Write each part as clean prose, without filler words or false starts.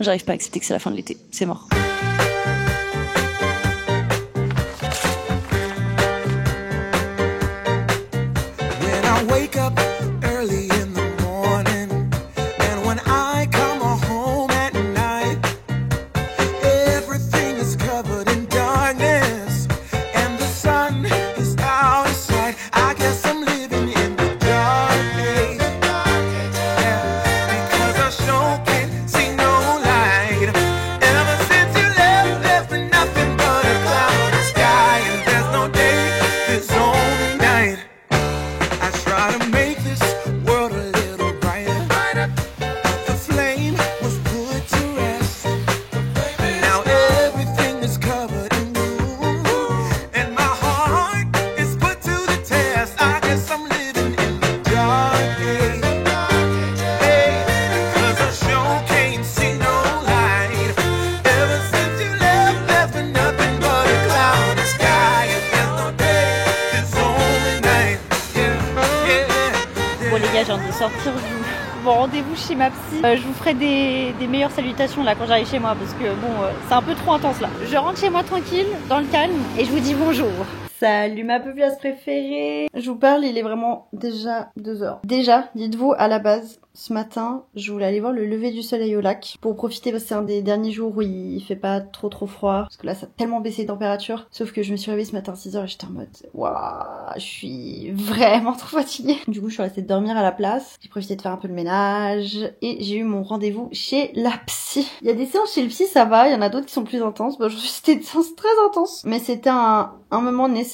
J'arrive pas à accepter que c'est la fin de l'été. C'est mort. Bon les gars, je viens de sortir du rendez-vous chez ma psy. Je vous ferai des meilleures salutations là quand j'arrive chez moi parce que bon, c'est un peu trop intense là. Je rentre chez moi tranquille, dans le calme et je vous dis bonjour. Salut ma peuplasse préférée. Je vous parle, il est vraiment déjà 2h. Déjà, dites-vous à la base, ce matin, je voulais aller voir le lever du soleil au lac pour profiter parce que c'est un des derniers jours où il fait pas trop froid parce que là ça a tellement baissé les températures. Sauf que je me suis réveillée ce matin à 6h et j'étais en mode waouh, je suis vraiment trop fatiguée. Du coup, je suis restée dormir à la place. J'ai profité de faire un peu le ménage et j'ai eu mon rendez-vous chez la psy. Il y a des séances chez le psy, ça va, il y en a d'autres qui sont plus intenses. Bon, aujourd'hui c'était des séances très intenses, mais c'était un moment nécessaire.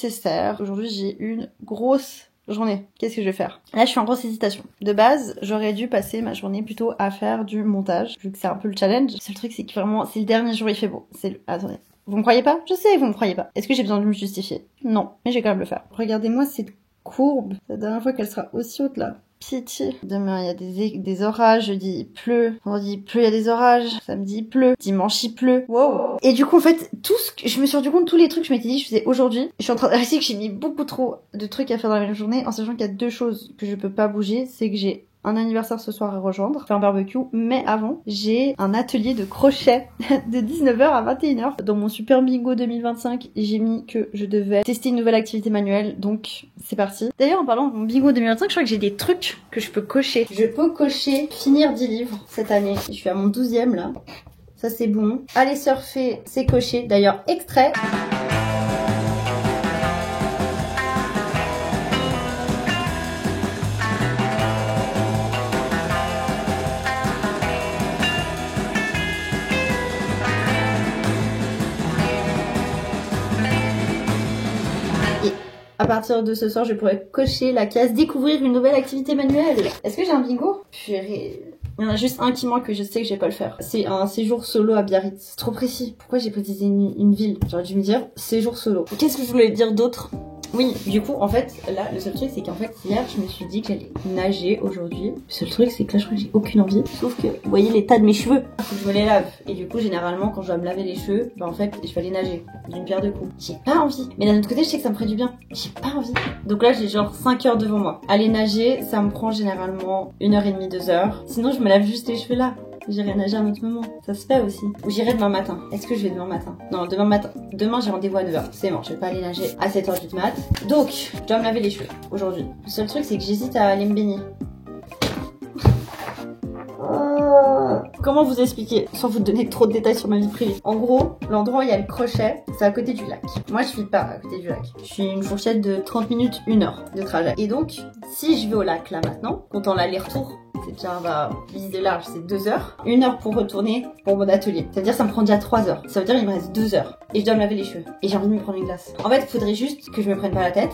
Aujourd'hui, j'ai une grosse journée. Qu'est-ce que je vais faire? Là, je suis en grosse hésitation. De base, j'aurais dû passer ma journée plutôt à faire du montage, vu que c'est un peu le challenge. Le seul truc, c'est que vraiment, c'est le dernier jour, il fait beau. Attendez. Vous me croyez pas? Je sais, vous me croyez pas. Est-ce que j'ai besoin de me justifier? Non. Mais j'ai quand même le faire. Regardez-moi cette courbe. C'est la dernière fois qu'elle sera aussi haute, là. Pitié. Demain, il y a des orages. Jeudi, il pleut. Vendredi, il pleut, il y a des orages. Samedi, il pleut. Dimanche, il pleut. Wow. Et du coup, en fait, je me suis rendu compte de tous les trucs que je m'étais dit je faisais aujourd'hui. Je suis en train de réaliser que j'ai mis beaucoup trop de trucs à faire dans la même journée, en sachant qu'il y a deux choses que je peux pas bouger. C'est que j'ai un anniversaire ce soir à rejoindre, faire un barbecue, mais avant, j'ai un atelier de crochet de 19h à 21h. Dans mon super bingo 2025, j'ai mis que je devais tester une nouvelle activité manuelle, donc c'est parti. D'ailleurs, en parlant de mon bingo 2025, je crois que j'ai des trucs que je peux cocher. Je peux cocher finir 10 livres cette année. Je suis à mon 12e là. Ça c'est bon. Aller surfer, c'est coché. D'ailleurs, extrait. À partir de ce soir, je pourrais cocher la case découvrir une nouvelle activité manuelle. Est-ce que j'ai un bingo? Purée. Il y en a juste un qui manque que je sais que je vais pas le faire. C'est un séjour solo à Biarritz. C'est trop précis. Pourquoi j'ai précisé une ville? J'aurais dû me dire séjour solo. Qu'est-ce que je voulais dire d'autre? Oui, du coup, en fait, là, le seul truc, c'est qu'en fait, hier, je me suis dit que j'allais nager aujourd'hui. Le seul truc, c'est que là, je crois que j'ai aucune envie. Sauf que, vous voyez l'état de mes cheveux. Faut que je me les lave. Et du coup, généralement, quand je dois me laver les cheveux, bah, en fait, je vais aller nager. D'une pierre deux coups. J'ai pas envie. Mais d'un autre côté, je sais que ça me ferait du bien. J'ai pas envie. Donc là, j'ai genre 5 heures devant moi. Aller nager, ça me prend généralement 1h30, 2h. Sinon, je me lave juste les cheveux là. J'irai nager à un autre moment. Ça se fait aussi. Ou j'irai demain matin. Est-ce que je vais demain matin? Non, demain matin. Demain, j'ai rendez-vous à 9h. C'est mort, je vais pas aller nager à 7h du mat. Donc, je dois me laver les cheveux aujourd'hui. Le seul truc, c'est que j'hésite à aller me baigner. Comment vous expliquer sans vous donner trop de détails sur ma vie privée? En gros, l'endroit où il y a le crochet, c'est à côté du lac. Moi, je vis pas à côté du lac. Je suis une fourchette de 30 minutes, 1h de trajet. Et donc, si je vais au lac là maintenant, comptant l'aller-retour, c'est déjà, visite de large, c'est 2h. 1h pour retourner pour mon atelier. C'est-à-dire, ça me prend déjà 3h. Ça veut dire, il me reste 2h. Et je dois me laver les cheveux. Et j'ai envie de me prendre une glace. En fait, il faudrait juste que je me prenne pas la tête.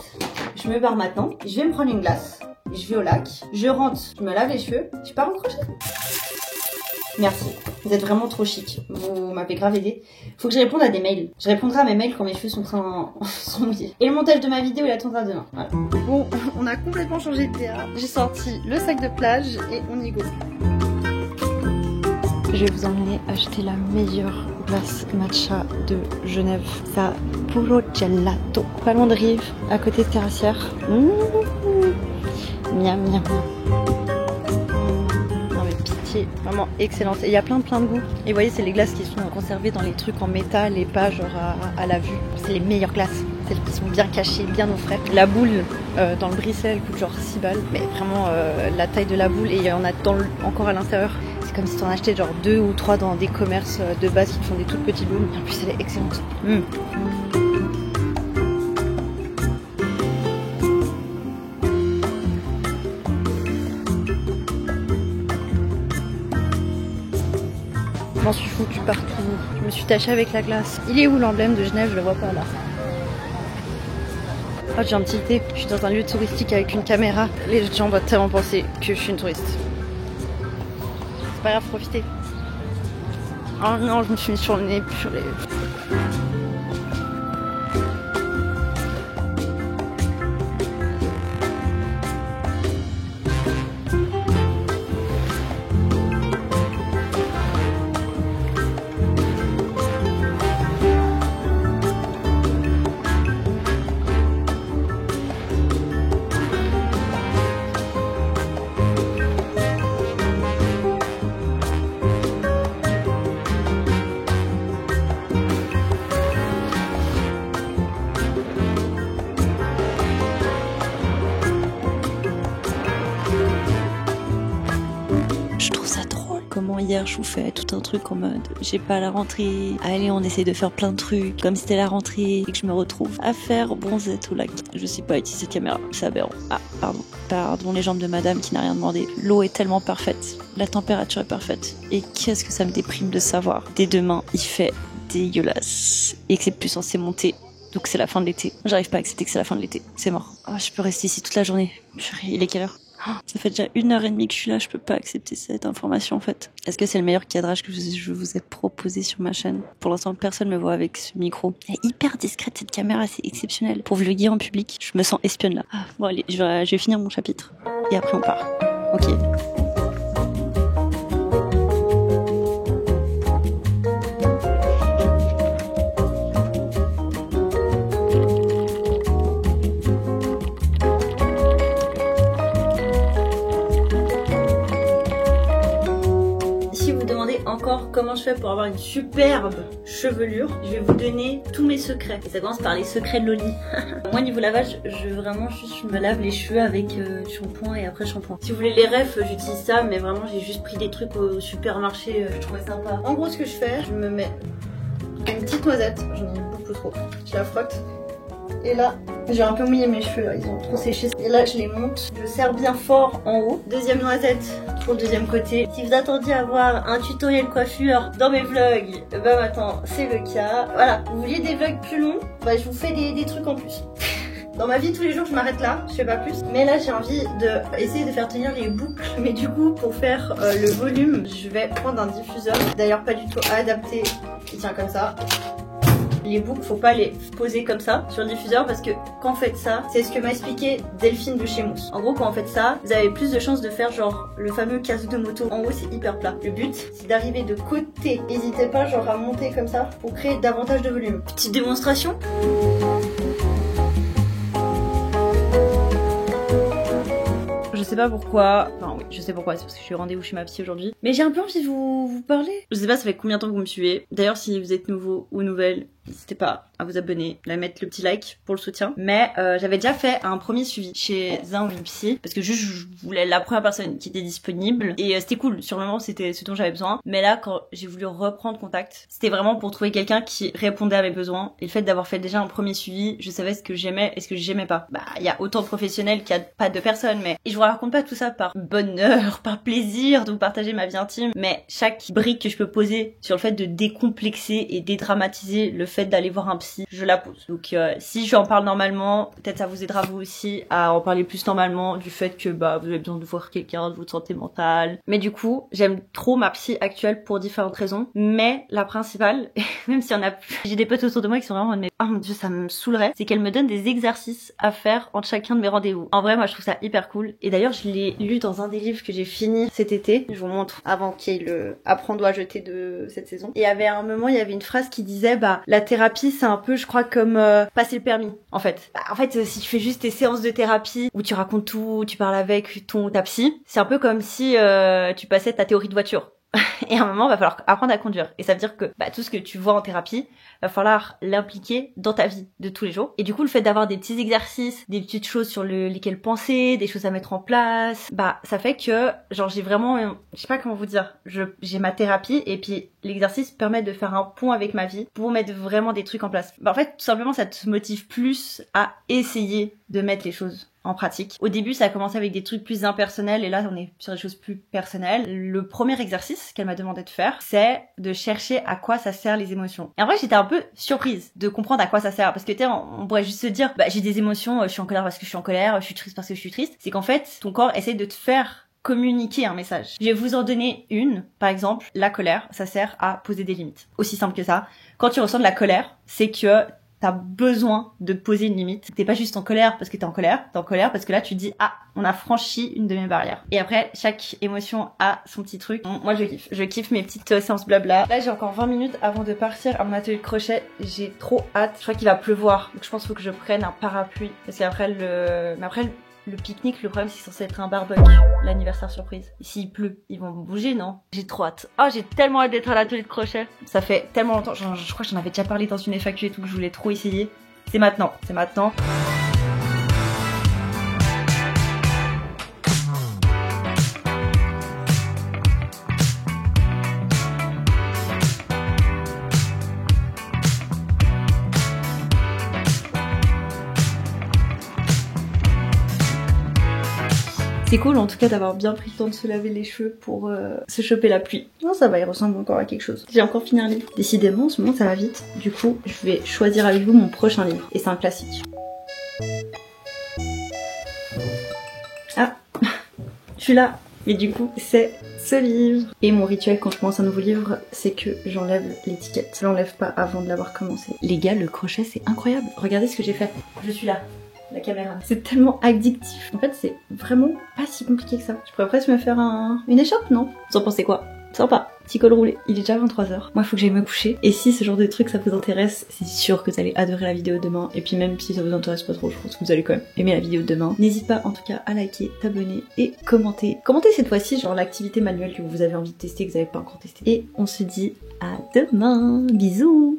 Je me barre maintenant. Je vais me prendre une glace. Je vais au lac. Je rentre. Je me lave les cheveux. Je pars au crochet. Merci. Vous êtes vraiment trop chic. Vous m'avez grave aidé. Faut que je réponde à des mails. Je répondrai à mes mails quand mes cheveux sont mouillés. Et le montage de ma vidéo, il attendra demain. Voilà. Bon, on a complètement changé de théâtre. J'ai sorti le sac de plage et on y go. Je vais vous emmener acheter la meilleure glace matcha de Genève. Ça, Puro Gelato. Pas loin de Rive, à côté de Terrassière. Miam, miam. Non mais pitié. qui est vraiment excellente. Et il y a plein de goûts. Et vous voyez, c'est les glaces qui sont conservées dans les trucs en métal et pas genre à la vue. C'est les meilleures glaces. Celles qui sont bien cachées, bien au frais. La boule dans le Brisset, elle coûte genre 6 balles. Mais vraiment, la taille de la boule, et il y en a encore à l'intérieur. C'est comme si t'en achetais genre 2 ou 3 dans des commerces de base qui te font des toutes petites boules. Et en plus, elle est excellente. Je m'en suis foutu partout. Je me suis tachée avec la glace. Il est où l'emblème de Genève? Je le vois pas là. Oh, j'ai un petit thé. Je suis dans un lieu touristique avec une caméra. Les gens vont tellement penser que je suis une touriste. C'est pas grave, profitez. Oh non, je me suis mis sur le nez, purée. Comment hier je vous fais tout un truc en mode j'ai pas la rentrée, allez on essaie de faire plein de trucs comme c'était la rentrée et que je me retrouve à faire bronzette au lac. Je sais pas utiliser cette caméra, c'est aberrant. Ah pardon les jambes de madame qui n'a rien demandé. L'eau est tellement parfaite, la température est parfaite et qu'est-ce que ça me déprime de savoir dès demain il fait dégueulasse et que c'est plus censé monter. Donc c'est la fin de l'été. J'arrive pas à accepter que c'est la fin de l'été, c'est mort. Oh, je peux rester ici toute la journée. Il est quelle heure? Ça fait déjà 1h30 que je suis là, je peux pas accepter cette information en fait. Est-ce que c'est le meilleur cadrage que je vous ai proposé sur ma chaîne? Pour l'instant, personne me voit avec ce micro. Elle est hyper discrète cette caméra, c'est exceptionnel. Pour vlogger en public, je me sens espionne là. Bon allez, je vais finir mon chapitre. Et après on part. Ok. Encore comment je fais pour avoir une superbe chevelure, je vais vous donner tous mes secrets. Et ça commence par les secrets de Loli. Moi niveau lavage, je me lave les cheveux avec shampoing et après shampoing. Si vous voulez les refs, j'utilise ça, mais vraiment j'ai juste pris des trucs au supermarché, je trouvais sympa. En gros ce que je fais, je me mets une petite noisette, j'en ai beaucoup trop, je la frotte. Et là, j'ai un peu mouillé mes cheveux, là, ils ont trop séché. Et là, je les monte, je serre bien fort en haut. Deuxième noisette pour le deuxième côté. Si vous attendiez à voir un tutoriel coiffure dans mes vlogs, bah maintenant, c'est le cas. Voilà, vous vouliez des vlogs plus longs, bah je vous fais des trucs en plus. Dans ma vie tous les jours je m'arrête là, je fais pas plus. Mais là j'ai envie de essayer de faire tenir les boucles. Mais du coup pour faire le volume, je vais prendre un diffuseur. D'ailleurs pas du tout adapté, qui tient comme ça. Les boucles, faut pas les poser comme ça sur le diffuseur parce que quand vous faites ça, c'est ce que m'a expliqué Delphine de chez Mousse. En gros, quand vous faites ça, vous avez plus de chances de faire genre le fameux casque de moto. En haut, c'est hyper plat. Le but, c'est d'arriver de côté. N'hésitez pas genre à monter comme ça pour créer davantage de volume. Petite démonstration. Je sais pas pourquoi, enfin oui, je sais pourquoi, c'est parce que je suis au rendez-vous chez ma psy aujourd'hui. Mais j'ai un peu envie de vous parler. Je sais pas ça fait combien de temps que vous me suivez. D'ailleurs si vous êtes nouveau ou nouvelle, n'hésitez pas à vous abonner, à mettre le petit like pour le soutien. Mais j'avais déjà fait un premier suivi chez un ou une psy parce que juste je voulais la première personne qui était disponible et c'était cool. Sur le moment c'était ce dont j'avais besoin. Mais là quand j'ai voulu reprendre contact, c'était vraiment pour trouver quelqu'un qui répondait à mes besoins. Et le fait d'avoir fait déjà un premier suivi, je savais ce que j'aimais et ce que j'aimais pas. Bah il y a autant de professionnels qu'il y a pas de personnes, mais et je vous raconte pas tout ça par bonheur, par plaisir de vous partager ma vie intime, mais chaque brique que je peux poser sur le fait de décomplexer et dédramatiser le fait d'aller voir un psy, je la pose. Donc si j'en parle normalement, peut-être ça vous aidera vous aussi à en parler plus normalement du fait que bah vous avez besoin de voir quelqu'un, de votre santé mentale. Mais du coup, j'aime trop ma psy actuelle pour différentes raisons, mais la principale, même s'il y en a plus, j'ai des potes autour de moi qui sont vraiment mais oh mon dieu ça me saoulerait, c'est qu'elle me donne des exercices à faire entre chacun de mes rendez-vous. En vrai moi je trouve ça hyper cool et d'ailleurs je l'ai lu dans un des livres que j'ai fini cet été, je vous montre avant qu'il y ait le apprendre ou à jeter de cette saison. Et il y avait un moment, il y avait une phrase qui disait bah la thérapie, c'est un peu, je crois, comme passer le permis, en fait. Bah, en fait, si tu fais juste tes séances de thérapie, où tu racontes tout, tu parles avec ta psy, c'est un peu comme si tu passais ta théorie de voiture. Et à un moment, va falloir apprendre à conduire. Et ça veut dire que tout ce que tu vois en thérapie, va falloir l'impliquer dans ta vie de tous les jours. Et du coup, le fait d'avoir des petits exercices, des petites choses sur lesquelles penser, des choses à mettre en place, ça fait que, genre, j'ai vraiment, je sais pas comment vous dire, j'ai ma thérapie et puis l'exercice permet de faire un pont avec ma vie pour mettre vraiment des trucs en place. En fait, tout simplement, ça te motive plus à essayer de mettre les choses en pratique. Au début, ça a commencé avec des trucs plus impersonnels et là, on est sur des choses plus personnelles. Le premier exercice qu'elle m'a demandé de faire, c'est de chercher à quoi ça sert les émotions. Et en vrai, j'étais un peu surprise de comprendre à quoi ça sert parce que tu sais, on pourrait juste se dire, j'ai des émotions, je suis en colère parce que je suis en colère, je suis triste parce que je suis triste. C'est qu'en fait, ton corps essaie de te faire communiquer un message. Je vais vous en donner une. Par exemple, la colère, ça sert à poser des limites. Aussi simple que ça. Quand tu ressens de la colère, c'est que t'as besoin de poser une limite. T'es pas juste en colère parce que t'es en colère parce que là tu te dis on a franchi une de mes barrières. Et après, chaque émotion a son petit truc. Moi je kiffe mes petites séances blabla. Là j'ai encore 20 minutes avant de partir à mon atelier de crochet. J'ai trop hâte. Je crois qu'il va pleuvoir, donc je pense qu'il faut que je prenne un parapluie parce qu'après le pique-nique, le problème c'est censé être un barbecue, l'anniversaire surprise. Et s'il pleut, ils vont bouger, non? J'ai trop hâte. Oh, j'ai tellement hâte d'être à l'atelier de crochet. Ça fait tellement longtemps, je crois que j'en avais déjà parlé dans une FAQ et tout, que je voulais trop essayer. C'est maintenant, c'est maintenant. C'est cool en tout cas d'avoir bien pris le temps de se laver les cheveux pour se choper la pluie. Non, ça va, il ressemble encore à quelque chose. J'ai encore fini un livre. Décidément, en ce moment ça va vite. Du coup, je vais choisir avec vous mon prochain livre. Et c'est un classique. Ah, je suis là. Et du coup, c'est ce livre. Et mon rituel quand je commence un nouveau livre, c'est que j'enlève l'étiquette. Je l'enlève pas avant de l'avoir commencé. Les gars, le crochet c'est incroyable. Regardez ce que j'ai fait. Je suis là. La caméra. C'est tellement addictif. En fait, c'est vraiment pas si compliqué que ça. Je pourrais presque me faire une écharpe, non? Vous en pensez quoi? Sympa. Petit col roulé. Il est déjà 23h. Moi, il faut que j'aille me coucher. Et si ce genre de truc ça vous intéresse, c'est sûr que vous allez adorer la vidéo de demain. Et puis même si ça vous intéresse pas trop, je pense que vous allez quand même aimer la vidéo de demain. N'hésite pas en tout cas à liker, t'abonner et commenter. Commentez cette fois-ci genre l'activité manuelle que vous avez envie de tester, que vous n'avez pas encore testé. Et on se dit à demain. Bisous.